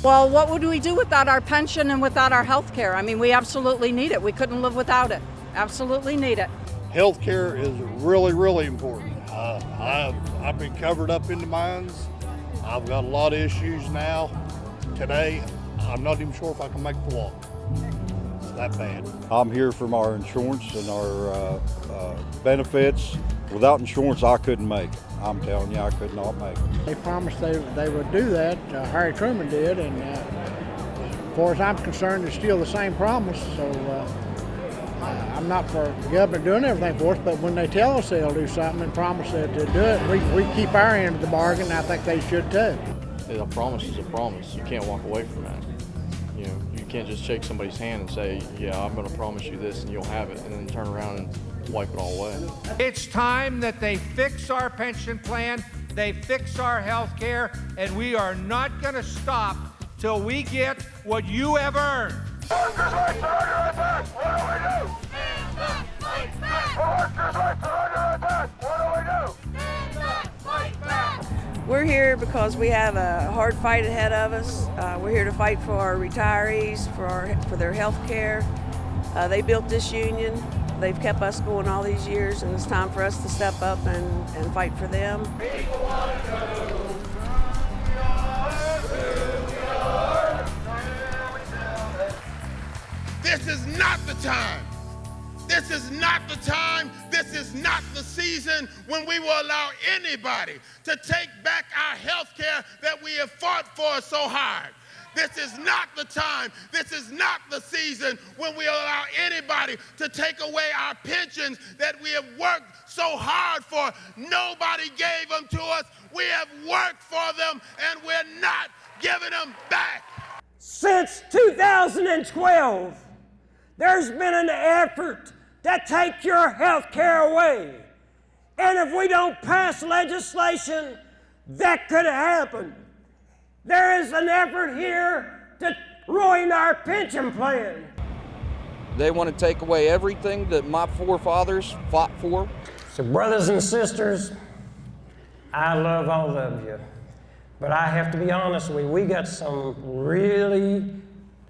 Well, what would we do without our pension and without our health care? I mean, we absolutely need it. We couldn't live without it. Absolutely need it. Health care is really, really important. I've been covered up in the mines. I've got a lot of issues now. Today, I'm not even sure if I can make the walk. It's that bad. I'm here from our insurance and our benefits. Without insurance, I couldn't make it. I'm telling you, I could not make it. They promised they would do that. Harry Truman did, and as far as I'm concerned, it's still the same promise. So I'm not for the government doing everything for us, but when they tell us they'll do something and promise that they'll do it, we keep our end of the bargain, and I think they should too. A promise is a promise. You can't walk away from that. You know, you can't just shake somebody's hand and say, yeah, I'm going to promise you this and you'll have it, and then turn around and wipe it all away. It's time that they fix our pension plan, they fix our health care, and we are not going to stop till we get what you have earned. Workers' rights are under attack. What do we do? Stand up, fight back. Workers' rights are under attack. What do we do? Stand up, fight back. We're here because we have a hard fight ahead of us. We're here to fight for our retirees, for their health care. They built this union. They've kept us going all these years, and it's time for us to step up and fight for them. This is not the time. This is not the time. This is not the season when we will allow anybody to take back our health care that we have fought for so hard. This is not the time. This is not the season when we allow anybody to take away our pensions that we have worked so hard for. Nobody gave them to us. We have worked for them, and we're not giving them back. Since 2012, there's been an effort to take your health care away. And if we don't pass legislation, that could happen. There is an effort here to ruin our pension plan. They want to take away everything that my forefathers fought for. So brothers and sisters, I love all of you. But I have to be honest with you, we got some really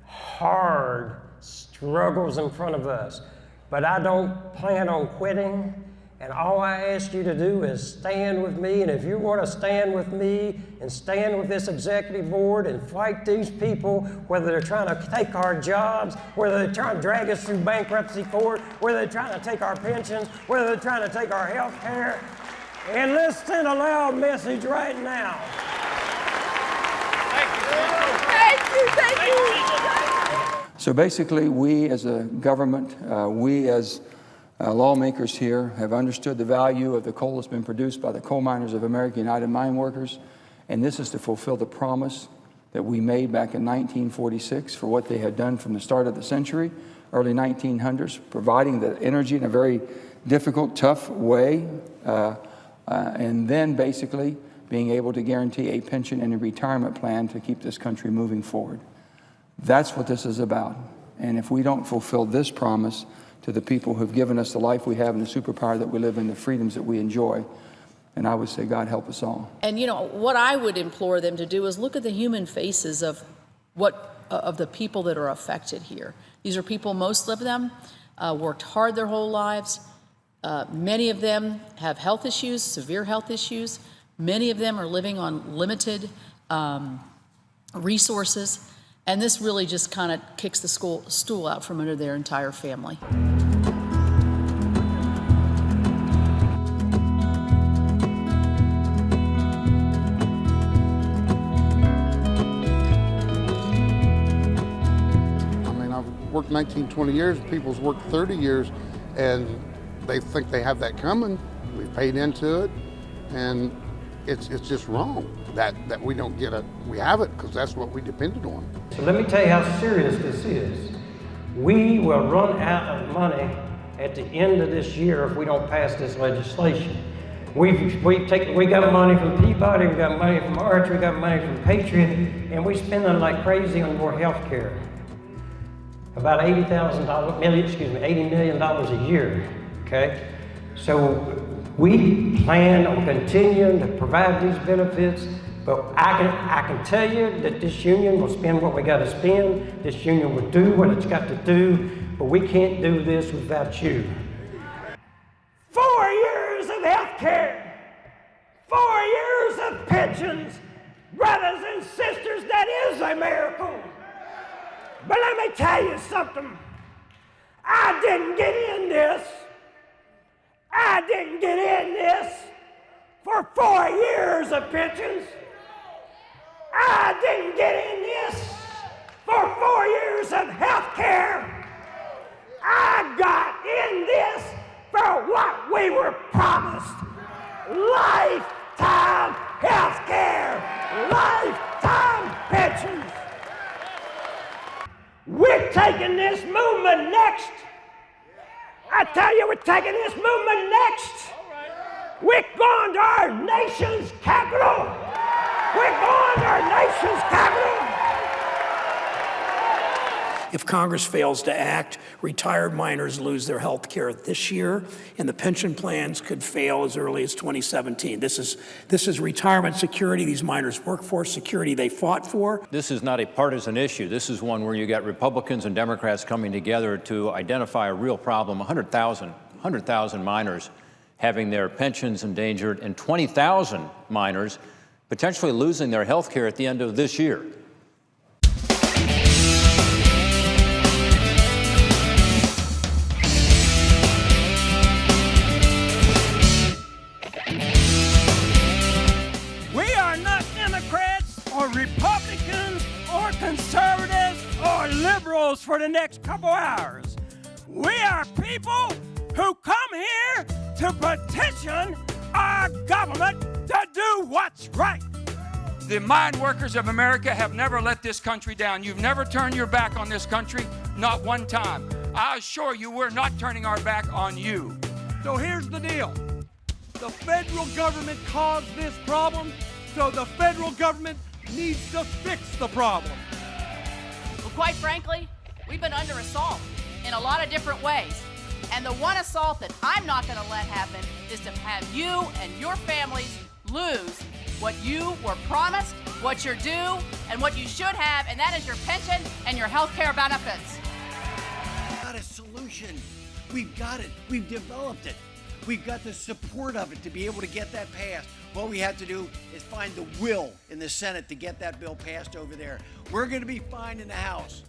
hard struggles in front of us. But I don't plan on quitting, and all I ask you to do is stand with me, and if you want to stand with me and stand with this executive board and fight these people, whether they're trying to take our jobs, whether they're trying to drag us through bankruptcy court, whether they're trying to take our pensions, whether they're trying to take our health care, and let's send a loud message right now. Thank you. So basically, we as a government, we as lawmakers here have understood the value of the coal that's been produced by the coal miners of America United Mine Workers, and this is to fulfill the promise that we made back in 1946 for what they had done from the start of the century, early 1900s, providing the energy in a very difficult, tough way, and then basically being able to guarantee a pension and a retirement plan to keep this country moving forward. That's what this is about. And if we don't fulfill this promise to the people who've given us the life we have and the superpower that we live in, the freedoms that we enjoy, and I would say, God help us all. And you know, what I would implore them to do is look at the human faces of the people that are affected here. These are people, most of them worked hard their whole lives. Many of them have health issues, severe health issues. Many of them are living on limited resources. And this really just kind of kicks the stool out from under their entire family. I mean, I've worked 19, 20 years, people's worked 30 years, and they think they have that coming. We've paid into it, and it's just wrong that we don't get it. We have it because that's what we depended on. So let me tell you how serious this is. We will run out of money at the end of this year if we don't pass this legislation. We got money from Peabody, we got money from Arch, we got money from Patriot, and we're spending like crazy on more health care. About $80 million a year, okay? So we plan on continuing to provide these benefits But I can tell you that this union will spend what we got to spend. This union will do what it's got to do, but we can't do this without you. 4 years of health care, 4 years of pensions. Brothers and sisters, that is a miracle. But let me tell you something. I didn't get in this for 4 years of pensions. I didn't get in this for 4 years of health care. I got in this for what we were promised. Lifetime health care, lifetime pensions. We're taking this movement next. I tell you, we're taking this movement next. We're going to our nation's capital. We're going to our nation's capital. If Congress fails to act, retired miners lose their health care this year, and the pension plans could fail as early as 2017. This is retirement security, these miners' workforce security they fought for. This is not a partisan issue. This is one where you got Republicans and Democrats coming together to identify a real problem. 100,000 miners having their pensions endangered, and 20,000 miners potentially losing their health care at the end of this year. Or Republicans or conservatives or liberals for the next couple hours. We are people who come here to petition our government to do what's right. The mine workers of America have never let this country down. You've never turned your back on this country, not one time. I assure you we're not turning our back on you. So here's the deal. The federal government caused this problem, so the federal government needs to fix the problem. Well, quite frankly, we've been under assault in a lot of different ways. And the one assault that I'm not going to let happen is to have you and your families lose what you were promised, what you're due, and what you should have, and that is your pension and your health care benefits. We've got a solution. We've got it. We've developed it. We've got the support of it to be able to get that passed. What we have to do is find the will in the Senate to get that bill passed over there. We're going to be fine in the House,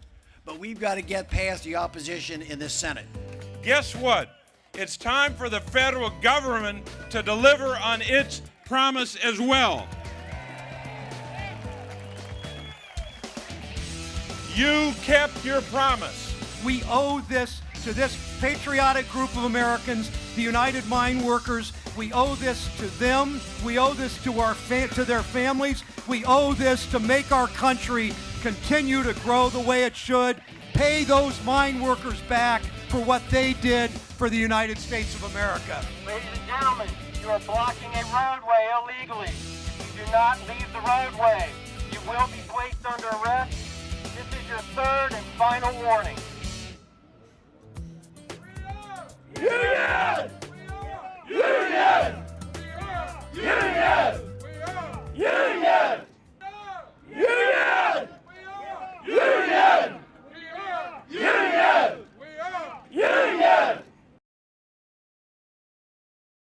but we've got to get past the opposition in the Senate. Guess what? It's time for the federal government to deliver on its promise as well. You kept your promise. We owe this to this patriotic group of Americans, the United Mine Workers. We owe this to them. We owe this to to their families. We owe this to make our country continue to grow the way it should. Pay those mine workers back for what they did for the United States of America. Ladies and gentlemen, you are blocking a roadway illegally. If you do not leave the roadway, you will be placed under arrest. This is your third and final warning. Union! Union!